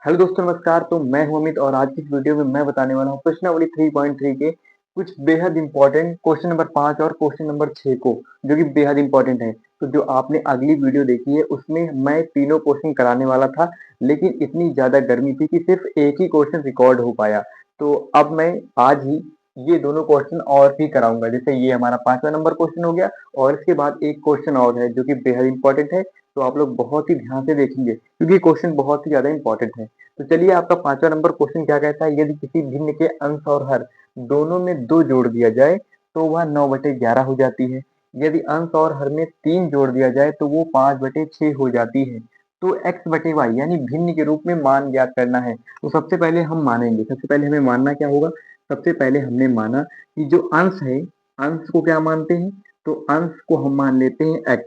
Hello दोस्तों, नमस्कार। तो मैं हूं अमित और आज की इस वीडियो में मैं बताने वाला हूं प्रश्नावली 3.3 के कुछ बेहद इंपॉर्टेंट क्वेश्चन नंबर 5 और क्वेश्चन नंबर 6 को, जो कि बेहद इंपॉर्टेंट है। तो जो आपने अगली वीडियो देखी है उसमें मैं तीनों क्वेश्चन कराने वाला था, लेकिन इतनी ज्यादा गर्मी थी कि सिर्फ एक ही क्वेश्चन रिकॉर्ड हो पाया। तो अब मैं आज ही ये दोनों क्वेश्चन और भी कराऊंगा। जैसे ये हमारा 5वां नंबर क्वेश्चन हो गया और इसके बाद एक क्वेश्चन और है जो कि बेहद इंपॉर्टेंट है। तो आप लोग बहुत ही ध्यान से देखेंगे क्योंकि क्वेश्चन बहुत ही ज्यादा इंपॉर्टेंट है। तो चलिए, आपका 5वां नंबर क्वेश्चन क्या कहता है। यदि किसी भिन्न के अंश और हर दोनों में 2 जोड़ दिया जाए तो वह 9/11 हो जाती है। यदि अंश और हर में 3 जोड़ दिया जाए तो वो 5/6 हो जाती है। तो x/y यानी भिन्न के रूप में मान ज्ञात करना है। तो सबसे पहले हम मानेंगे, सबसे पहले हमें मानना क्या होगा। सबसे पहले हमने माना कि जो अंश है, अंश को क्या मानते हैं, तो अंश को हम मान लेते हैं x।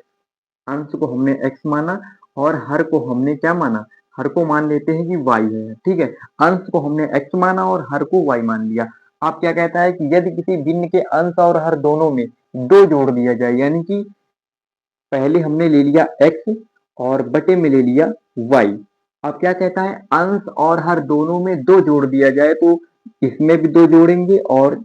अंश को हमने x माना और हर को हमने क्या माना, हर को मान लेते हैं कि y है। ठीक है, अंश को हमने x माना और हर को y मान लिया। आप क्या कहता है कि यदि किसी भिन्न के अंश और हर दोनों में 2 जोड़ दिया जाए, यानी कि पहले हमने ले लिया x और बटे में ले लिया y। अब क्या कहता है, अंश और हर दोनों में 2 जोड़ दिया जाए तो इसमें भी 2 जोड़ेंगे और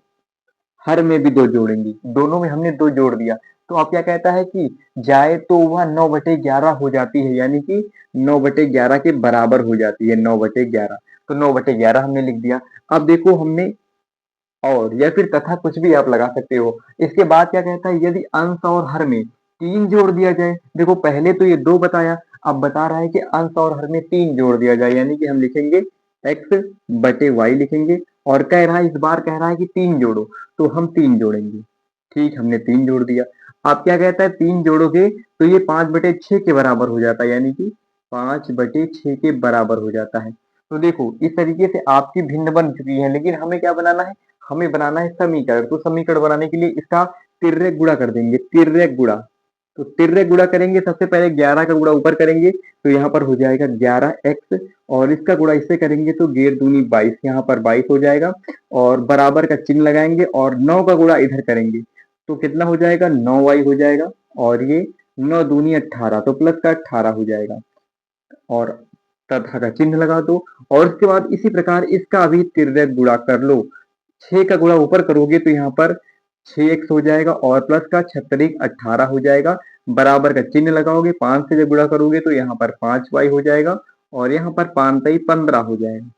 हर में भी 2 जोड़ेंगे। दोनों में हमने 2 जोड़ दिया। तो अब क्या कहता है कि जाए तो वह 9/11 हो जाती है, यानी कि 9/11 के बराबर हो जाती है। 9/11, तो 9/11 हमने लिख दिया। अब देखो, हमने और या फिर तथा कुछ भी आप लगा सकते हो। इसके बाद क्या कहता है, यदि अंश और हर में 3 जोड़ दिया जाए। देखो, पहले तो ये 2 बताया, अब बता रहा है कि अंश और हर में 3 जोड़ दिया जाए, यानी कि हम लिखेंगे x/y लिखेंगे। और कह रहा है, इस बार कह रहा है कि 3 जोड़ो, तो हम 3 जोड़ेंगे। ठीक, हमने 3 जोड़ दिया। अब क्या कहता है, 3 जोड़ोगे तो ये 5/6 के बराबर हो जाता है, यानी कि 5/6 के बराबर हो जाता है। तो देखो, इस तरीके से आपकी भिन्न बन चुकी है, लेकिन हमें क्या बनाना है, हमें बनाना है समीकरण। तो समीकरण बनाने के लिए इसका तिर्यक गुणा कर देंगे, तिर्यक गुणा। तो तिर्यक गुणा करेंगे, सबसे पहले 11 का गुणा ऊपर करेंगे तो यहाँ पर हो जाएगा 11x, और इसका गुणा इससे करेंगे तो 11×2 = 22, यहाँ पर 22 हो जाएगा। और बराबर का चिन्ह लगाएंगे और 9 का गुणा इधर करेंगे तो कितना हो जाएगा, 9y हो जाएगा। और ये 9×2 = 18, तो प्लस का 18 हो जाएगा और तथा का चिन्ह लगा दो। और उसके बाद इसी प्रकार इसका भी तिर्यक गुणा कर लो। 6 का गुणा ऊपर करोगे तो यहाँ पर 6x हो जाएगा और प्लस का 6×3 = 18 हो जाएगा। बराबर का चिन्ह लगाओगे, 5 से जब गुणा करोगे तो यहाँ पर 5y हो जाएगा और यहाँ पर 5×3 = 15 हो जाएगा।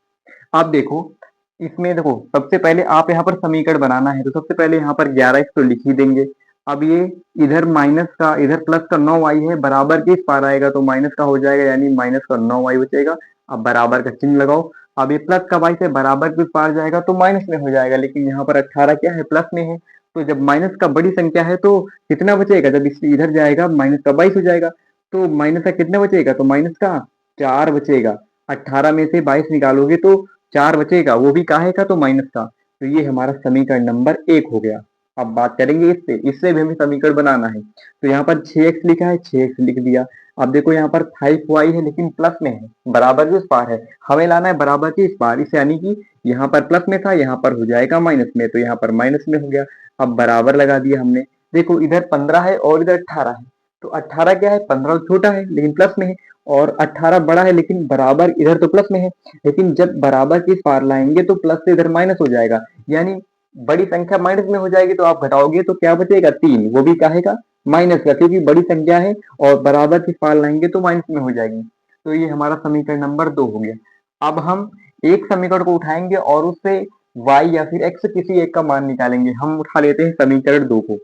आप देखो, इसमें देखो, सबसे पहले आप यहाँ पर समीकरण बनाना है तो सबसे पहले यहाँ पर 11x तो लिख ही देंगे। अब ये इधर माइनस का, इधर प्लस का 9y है, बराबर के इस पार आएगा तो माइनस का हो जाएगा, यानी माइनस का 9y बचेगा। अब बराबर का चिन्ह लगाओ। अब ये प्लस का y से बराबर के उस पार जाएगा तो माइनस में हो जाएगा, लेकिन यहाँ पर 18 क्या है, प्लस में है। तो जब माइनस का बड़ी संख्या है तो कितना बचेगा, जब इस इधर जाएगा माइनस का 22 हो जाएगा। तो माइनस का कितना बचेगा, तो माइनस का 4 बचेगा। 18 में से 22 निकालोगे तो 4 बचेगा, वो भी काहे का, तो माइनस का। तो ये हमारा समीकरण नंबर 1 हो गया। अब बात करेंगे इससे, इससे भी हमें समीकरण बनाना है। तो यहाँ पर 6x लिखा है, 6x लिख दिया। अब देखो, यहाँ पर 5y है लेकिन प्लस में है, बराबर के उस पार है, हमें लाना है बराबर के इस पार। इस यानी कि यहाँ पर प्लस में था, यहाँ पर हो जाएगा माइनस में, तो यहाँ पर माइनस में हो गया। अब बराबर लगा दिया हमने। देखो, इधर 15 है और इधर 18 है। तो 18 क्या है, 15 छोटा है लेकिन प्लस में है, और 18 बड़ा है लेकिन बराबर इधर तो प्लस में है। लेकिन जब बराबर के इस पार लाएंगे तो प्लस से इधर माइनस हो जाएगा, यानी बड़ी संख्या माइनस में हो जाएगी। तो आप घटाओगे तो क्या बचेगा, 3, वो भी काहे का, माइनस का, क्योंकि बड़ी संख्या है और बराबर के पार लाएंगे तो माइनस में हो जाएगी। तो ये हमारा समीकरण नंबर 2 हो गया। अब हम एक समीकरण को उठाएंगे और उससे y या फिर x किसी एक का मान निकालेंगे। हम उठा लेते हैं समीकरण 2 को।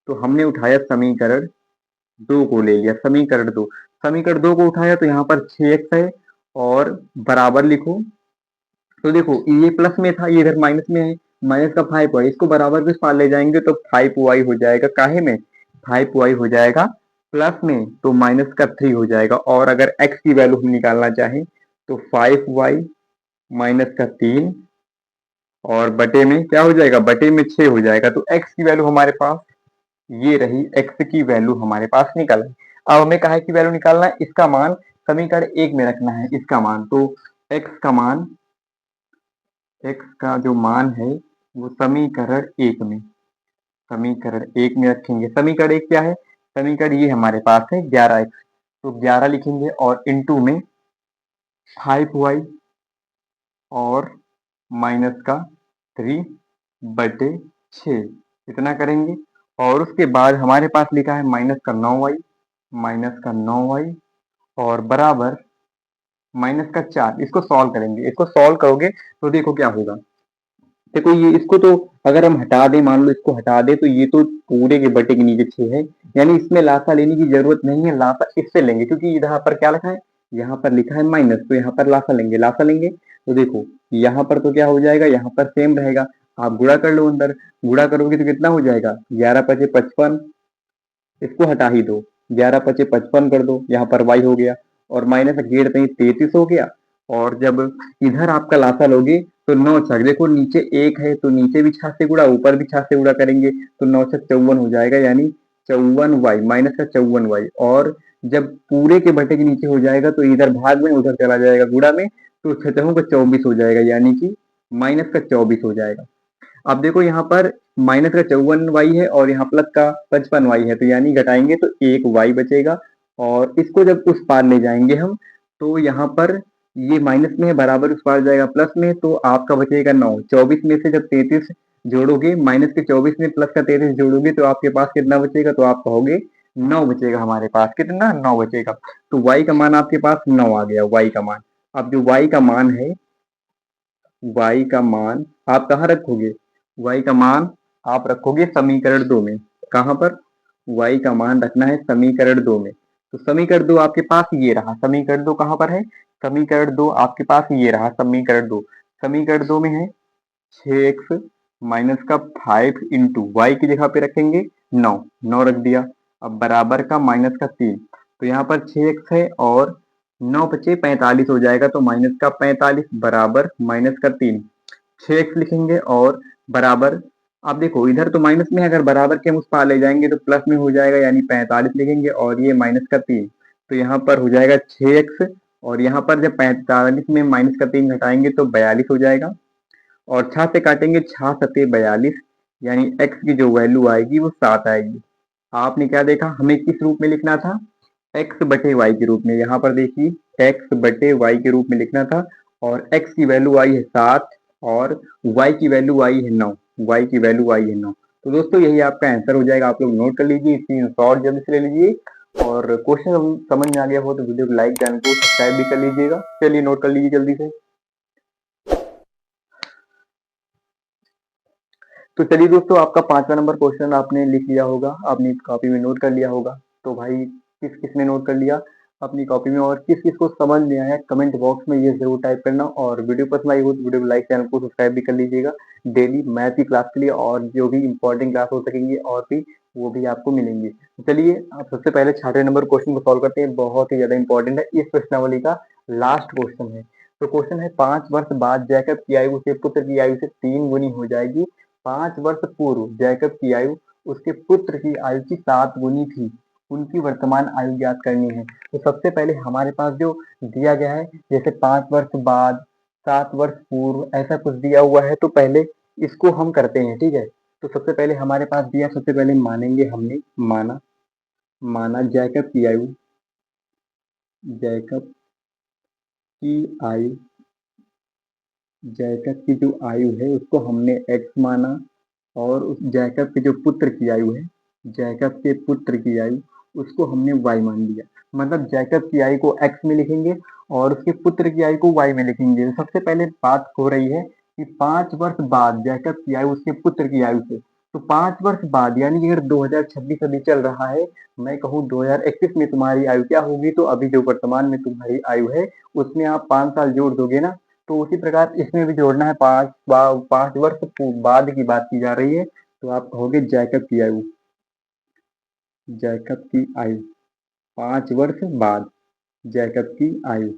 तो हमने उठाया समीकरण 2 को, ले लिया समीकरण 2। समीकरण 2 को उठाया तो यहाँ पर 6x है और बराबर लिखो। तो देखो, ये प्लस में था, ये इधर माइनस में है, माइनस का 5y, इसको बराबर के पार ले जाएंगे तो 5y हो जाएगा, काहे में, 5y हो जाएगा प्लस में, तो माइनस का 3 हो जाएगा। और अगर x की वैल्यू हम निकालना चाहें तो 5y माइनस का 3 और बटे में क्या हो जाएगा, बटे में 6 हो जाएगा। तो x की वैल्यू हमारे पास ये रही, x की वैल्यू हमारे पास निकल आई। अब हमें कहा की वैल्यू निकालना है, इसका मान समीकरण 1 में रखना है, इसका मान। तो x का मान, x का जो मान है वो समीकरण 1 में, समीकरण 1 में रखेंगे। समीकरण 1 क्या है, समीकरण ये हमारे पास है 11x। तो 11 लिखेंगे और इंटू में 5y और माइनस का 3/6 इतना करेंगे। और उसके बाद हमारे पास लिखा है माइनस का 9y और बराबर -4। इसको सॉल्व करेंगे। इसको सॉल्व करोगे तो देखो क्या होगा। देखो ये इसको तो अगर हम हटा दें, मान लो इसको हटा दें, तो ये तो पूरे के बटे के नीचे 6 है, यानी इसमें लासा लेने की जरूरत नहीं है। लासा इससे लेंगे क्योंकि यहाँ पर क्या लिखा है, यहाँ पर लिखा है माइनस, तो यहाँ पर लासा लेंगे तो देखो यहाँ पर तो क्या हो जाएगा, यहाँ पर सेम रहेगा। आप गुणा कर लो, अंदर गुणा करोगे तो कितना हो जाएगा, 11×5 = 55। इसको हटा ही दो, 11×5 = 55 कर दो, यहाँ पर y हो गया और माइनस 33 हो गया। और जब इधर आपका लासा लोगे तो 9×6 देखो नीचे 1 है तो नीचे भी 6 से गुणा, ऊपर भी 6 से गुणा करेंगे तो 9×6 = 54 हो जाएगा, यानी 54y -54y। और जब पूरे के बटे के नीचे हो जाएगा तो इधर भाग में उधर चला जाएगा गुणा में, तो 6×4 = 24 हो जाएगा, यानी कि -24 हो जाएगा। अब देखो यहाँ पर माइनस का 54y है और यहाँ प्लस का 55y है, तो यानी घटाएंगे तो एक y बचेगा। और इसको जब उस पार ले जाएंगे हम, तो यहाँ पर ये माइनस में है, बराबर उस पार जाएगा प्लस में, तो आपका बचेगा 9। 24 में से जब 33 जोड़ोगे, माइनस के 24 में प्लस का 33 जोड़ोगे तो आपके पास कितना बचेगा, तो आप कहोगे 9 बचेगा। हमारे पास कितना, 9 बचेगा। तो y का मान आपके पास 9 आ गया, y का मान। अब जो y का मान है, y का मान आप कहाँ रखोगे, y का मान आप रखोगे समीकरण 2 में। कहाँ पर, y का मान रखना है समीकरण 2 में। तो समीकरण 2 आपके पास ये रहा। समीकरण 2 कहाँ पर है, समीकरण 2 आपके पास ये रहा। समीकरण 2 में है 6x माइनस का 5 इंटू वाई की जगह पे रखेंगे 9 रख दिया। अब बराबर का -3, तो यहाँ पर 6x है और 9×5 = 45 हो जाएगा, तो -45 बराबर -3। 6x लिखेंगे और बराबर, अब देखो इधर तो माइनस में है, अगर बराबर के हम उस पार ले जाएंगे तो प्लस में हो जाएगा, यानी 45 लिखेंगे और ये -3, तो यहाँ पर हो जाएगा 6x। और यहाँ पर जब 45 में -3 घटाएंगे तो 42 हो जाएगा। और 6 से काटेंगे, 6×7 = 42, यानी x की जो वैल्यू आएगी वो 7 आएगी। आपने क्या देखा, हमें किस रूप में लिखना था, x/y के रूप में। यहाँ पर देखिए x/y के रूप में लिखना था, और x की वैल्यू आई है 7 और y की वैल्यू आई है 9। तो दोस्तों यही आपका आंसर हो जाएगा। आप लोग नोट कर लीजिए, स्क्रीनशॉट जल्दी से ले लीजिए। और क्वेश्चन समझ में आ गया हो तो वीडियो को लाइक, चैनल को सब्सक्राइब भी कर लीजिएगा। चलिए नोट कर लीजिए जल्दी से। तो चलिए दोस्तों, आपका 5वां नंबर क्वेश्चन आपने लिख लिया होगा, आपने कॉपी में नोट कर लिया होगा। तो भाई किस किस ने नोट कर लिया अपनी कॉपी में, और किस किस को समझ में आया कमेंट बॉक्स में ये जरूर टाइप करना। और वीडियो पसंद आई हो तो वीडियो को लाइक, चैनल को सब्सक्राइब भी कर लीजिएगा। डेली मैथ की क्लास के लिए और जो भी इंपॉर्टेंट क्लास हो सकेंगे और भी, वो भी आपको मिलेंगे। तो चलिए आप सबसे पहले 6वें नंबर क्वेश्चन को सॉल्व करते हैं। बहुत ही ज्यादा इंपॉर्टेंट है, इस प्रश्नावली का लास्ट क्वेश्चन है। तो क्वेश्चन है, 5 वर्ष बाद जैकब की आयु उसके पुत्र की आयु से 3 गुनी हो जाएगी। 5 वर्ष पूर्व जैकब की आयु उसके पुत्र की आयु की 7 गुनी थी। उनकी वर्तमान आयु ज्ञात करनी है। तो सबसे पहले हमारे पास जो दिया गया है, जैसे 5 वर्ष बाद, 7 वर्ष पूर्व, ऐसा कुछ दिया हुआ है, तो पहले इसको हम करते हैं, ठीक है। तो सबसे पहले हमारे पास दिया, सबसे पहले मानेंगे हमने, माना जैकब की आयु, जैकब की आयु, जैकब की जो आयु है उसको हमने x माना, और उस जैकब के जो पुत्र की आयु है, जैकब के पुत्र की आयु, उसको हमने y मान लिया। मतलब जैकब की आयु को x में लिखेंगे और उसके पुत्र की आयु को y में लिखेंगे। तो सबसे पहले बात हो रही है कि 5 वर्ष बाद जैकब की आयु उसके पुत्र की आयु से, तो 5 वर्ष बाद, यानी कि अगर 2026 अभी चल रहा है, मैं कहूँ 2021 में तुम्हारी आयु क्या होगी, तो अभी जो वर्तमान में तुम्हारी आयु है उसमें आप 5 साल जोड़ दोगे ना। तो उसी प्रकार इसमें भी जोड़ना है, 5 वर्ष बाद की बात की जा रही है, तो आप कहोगे जैकब की आयु, जैकब की आयु 5 वर्ष बाद, जैकब की आयु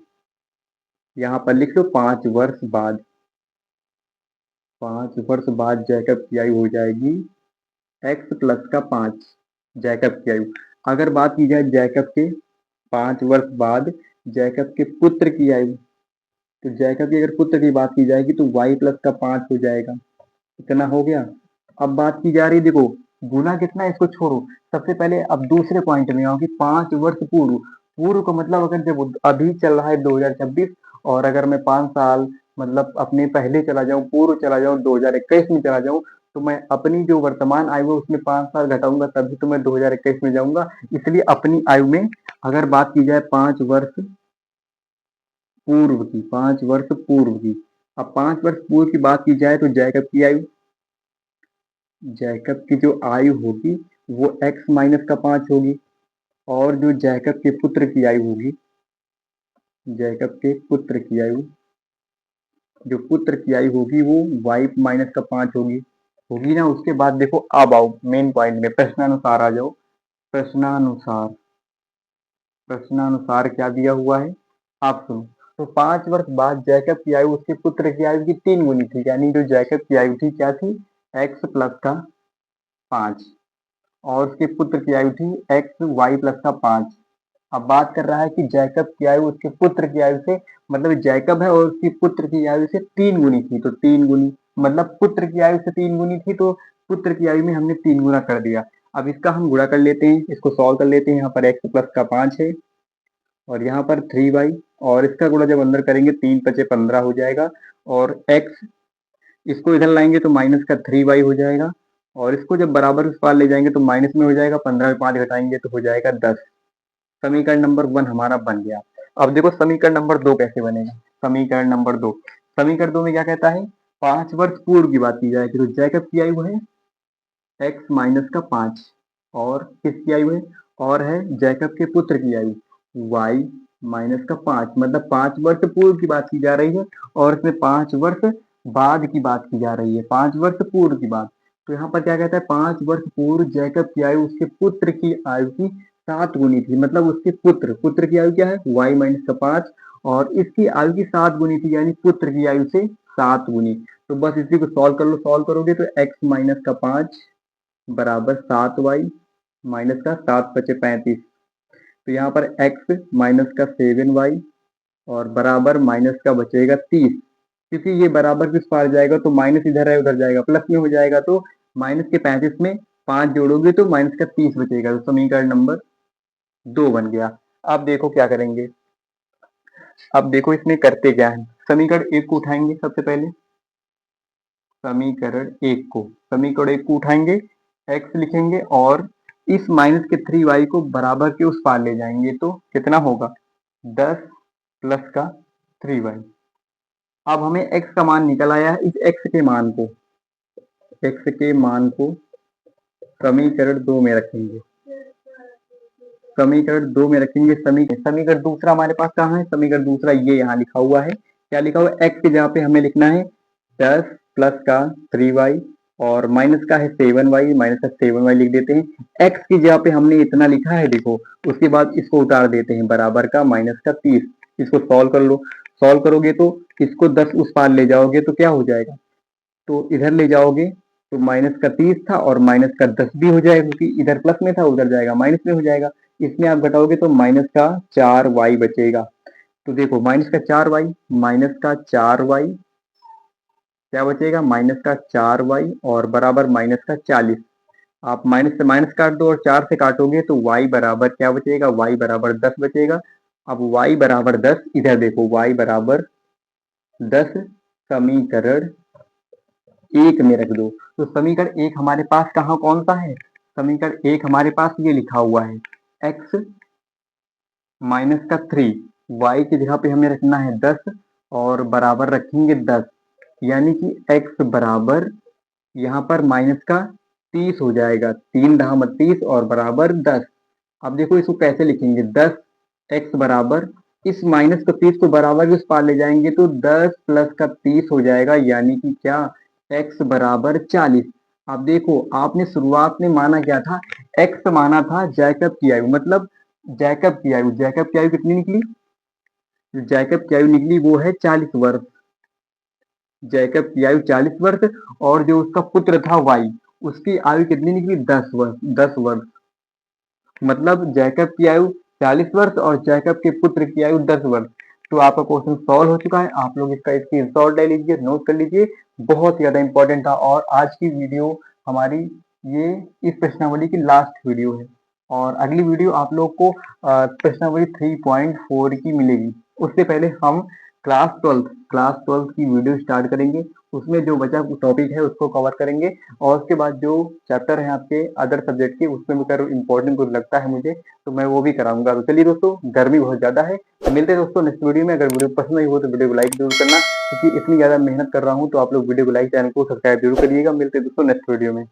यहाँ पर लिख लो 5 वर्ष बाद। 5 वर्ष बाद जैकब की आयु हो जाएगी x प्लस का 5, जैकब की आयु। अगर बात की जाए जैकब के 5 वर्ष बाद जैकब के पुत्र की आयु, तो जैकब की अगर पुत्र की बात की जाएगी तो y प्लस का 5 हो जाएगा। इतना हो गया। अब बात की जा रही, देखो गुना कितना है, इसको छोड़ो। सबसे पहले अब दूसरे पॉइंट में आओ कि 5 वर्ष पूर्व, पूर्व का मतलब अगर जब अभी चल रहा है 2026, और अगर मैं 5 साल मतलब अपने पहले चला जाऊं, पूर्व चला जाऊं, 2021 में चला जाऊं, तो मैं अपनी जो वर्तमान आयु है उसमें 5 साल घटाऊंगा, तभी तो मैं 2021 में जाऊंगा। इसलिए अपनी आयु में अगर बात की जाए 5 वर्ष पूर्व की, 5 वर्ष पूर्व की, अब 5 वर्ष पूर्व की बात की जाए तो जैकब की आयु, जैकब की जो आयु होगी वो x-5 होगी, और जो जैकब के पुत्र की आयु होगी, जैकब के पुत्र की आयु, जो पुत्र की आयु होगी वो y-5 होगी, होगी ना। उसके बाद देखो, अब आओ मेन पॉइंट में, प्रश्नानुसार आ जाओ। प्रश्नानुसार, प्रश्नानुसार क्या दिया हुआ है आप सुनो। तो 5 वर्ष बाद जैकब की आयु उसके पुत्र की आयु की 3 गुनी थी, यानी जो जैकब की आयु थी क्या थी, x+5, और उसके पुत्र की आयु थी y+5। अब बात कर रहा है कि जैकब की आयु उसके पुत्र की आयु से, मतलब जैकब है और उसकी पुत्र की आयु से 3 गुनी थी, तो 3 गुनी, मतलब पुत्र की आयु से 3 गुनी थी, तो पुत्र की आयु में हमने 3 गुना कर दिया। अब इसका हम गुणा कर लेते हैं, इसको सॉल्व कर लेते हैं। यहाँ पर x+5 है और यहाँ पर 3y, और इसका गुणा जब अंदर करेंगे 3×5 = 15 हो जाएगा, और x इसको इधर लाएंगे तो -3y हो जाएगा, और इसको जब बराबर उस पार ले जाएंगे तो माइनस में हो जाएगा, 15 में 5 घटाएंगे तो हो जाएगा 10। समीकरण नंबर 1 हमारा बन गया। अब देखो समीकरण नंबर 2 कैसे बनेगा। समीकरण नंबर 2, समीकरण 2 में क्या कहता है, 5 वर्ष पूर्व की बात की जाएगी तो जैकब की आयु है x-5, और किसकी आयु है, और है जैकब के पुत्र की आयु y-5, मतलब 5 वर्ष पूर्व की बात की जा रही है, और इसमें 5 वर्ष बाद की बात की जा रही है, 5 वर्ष पूर्व की बात। तो यहाँ पर क्या कहता है, 5 वर्ष पूर्व जैकब की आयु उसके पुत्र की आयु की 7 गुनी थी, मतलब उसके पुत्र की आयु क्या है, y-5, और इसकी आयु की 7 गुनी थी, यानी पुत्र की आयु से 7 गुनी। तो बस इसी को सॉल्व कर लो, सॉल्व करोगे तो x-5 बराबर 7y माइनस का 7×5 = 35। तो यहाँ पर x माइनस का 7y और बराबर माइनस का बचेगा 30, क्योंकि ये बराबर किस पार जाएगा तो माइनस इधर है उधर जाएगा, प्लस में हो जाएगा, तो माइनस के 35 में 5 जोड़ोगे तो माइनस का 30 बचेगा। तो समीकरण नंबर 2 बन गया। अब देखो क्या करेंगे, अब देखो इसमें करते क्या है। समीकरण 1 को उठाएंगे, सबसे पहले समीकरण 1 को उठाएंगे, x लिखेंगे और इस माइनस के 3y को बराबर के उस पार ले जाएंगे, तो कितना होगा 10 प्लस का 3y। अब हमें x का मान निकल आया है, इस x के मान को समीकरण 2 में रखेंगे, समीकरण 2 में रखेंगे। समीकरण दूसरा हमारे पास कहाँ है, समीकरण दूसरा ये यहाँ लिखा हुआ है, क्या लिखा हुआ है, x के जहाँ पे हमें लिखना है 10 प्लस का 3y और माइनस का है 7y, माइनस का 7y लिख देते हैं। x की जगह पे हमने इतना लिखा है देखो, उसके बाद इसको उतार देते हैं बराबर का माइनस का 30। इसको सॉल्व कर लो, सॉल्व करोगे तो इसको 10 उस पार ले जाओगे तो क्या हो जाएगा, तो इधर ले जाओगे तो माइनस का 30 था और माइनस का 10 भी हो जाएगा, क्योंकि इधर प्लस में था उधर जाएगा माइनस में हो जाएगा। इसमें आप घटाओगे तो माइनस का 4y बचेगा। तो देखो माइनस का 4y, माइनस का 4y क्या बचेगा, माइनस का 4y और बराबर माइनस का 40। आप माइनस से माइनस काट दो और 4 से काटोगे तो y बराबर क्या बचेगा, y बराबर 10 बचेगा। अब y बराबर 10, इधर देखो y बराबर 10 समीकरण 1 में रख दो। तो समीकरण 1 हमारे पास कहाँ कौन सा है, समीकरण 1 हमारे पास ये लिखा हुआ है x माइनस का 3, y की जगह पे हमें रखना है 10 और बराबर रखेंगे 10, यानी कि x बराबर यहाँ पर माइनस का 30 हो जाएगा, 3×30 और बराबर 10। अब देखो इसको कैसे लिखेंगे, 10 x बराबर इस माइनस को 30 को बराबर भी उस पार ले जाएंगे तो 10 प्लस का 30 हो जाएगा, यानी कि क्या x बराबर 40। अब देखो आपने शुरुआत में माना क्या था, x माना था जैकब की आयु, मतलब जैकब की आयु कितनी निकली, जैकब की आयु निकली वो है 40 वर्ष, जैकब की आयु 40 वर्ष, और जो उसका पुत्र था वाई उसकी आयु कितनी निकली 10 वर्ष, मतलब जैकब की आयु 40 वर्ष और जैकब के पुत्र की आयु 10 वर्ष। तो आपका क्वेश्चन सॉल्व हो चुका है, आप लोग इसका स्क्रीनशॉट ले लीजिए, नोट कर लीजिए, बहुत ही ज्यादा इंपॉर्टेंट था। और आज की वीडियो हमारी ये इस प्रश्नावली की लास्ट वीडियो है, और अगली वीडियो आप लोग को प्रश्नावली 3.4 की मिलेगी। उससे पहले हम क्लास ट्वेल्थ की वीडियो स्टार्ट करेंगे। उसमें जो बचा टॉपिक है उसको कवर करेंगे और उसके बाद जो चैप्टर है आपके अदर सब्जेक्ट के उसमें भी अगर इम्पोर्टेंट कुछ लगता है मुझे तो मैं वो भी कराऊंगा। तो चलिए दोस्तों, गर्मी बहुत ज्यादा है, तो मिलते हैं दोस्तों नेक्स्ट वीडियो में। अगर वीडियो पसंद आई हो तो वीडियो को लाइक जरूर करना, क्योंकि इतनी ज्यादा मेहनत कर रहा हूँ तो आप लोग वीडियो को लाइक, चैनल को सब्सक्राइब जरूर करिएगा। मिलते हैं दोस्तों नेक्स्ट वीडियो में।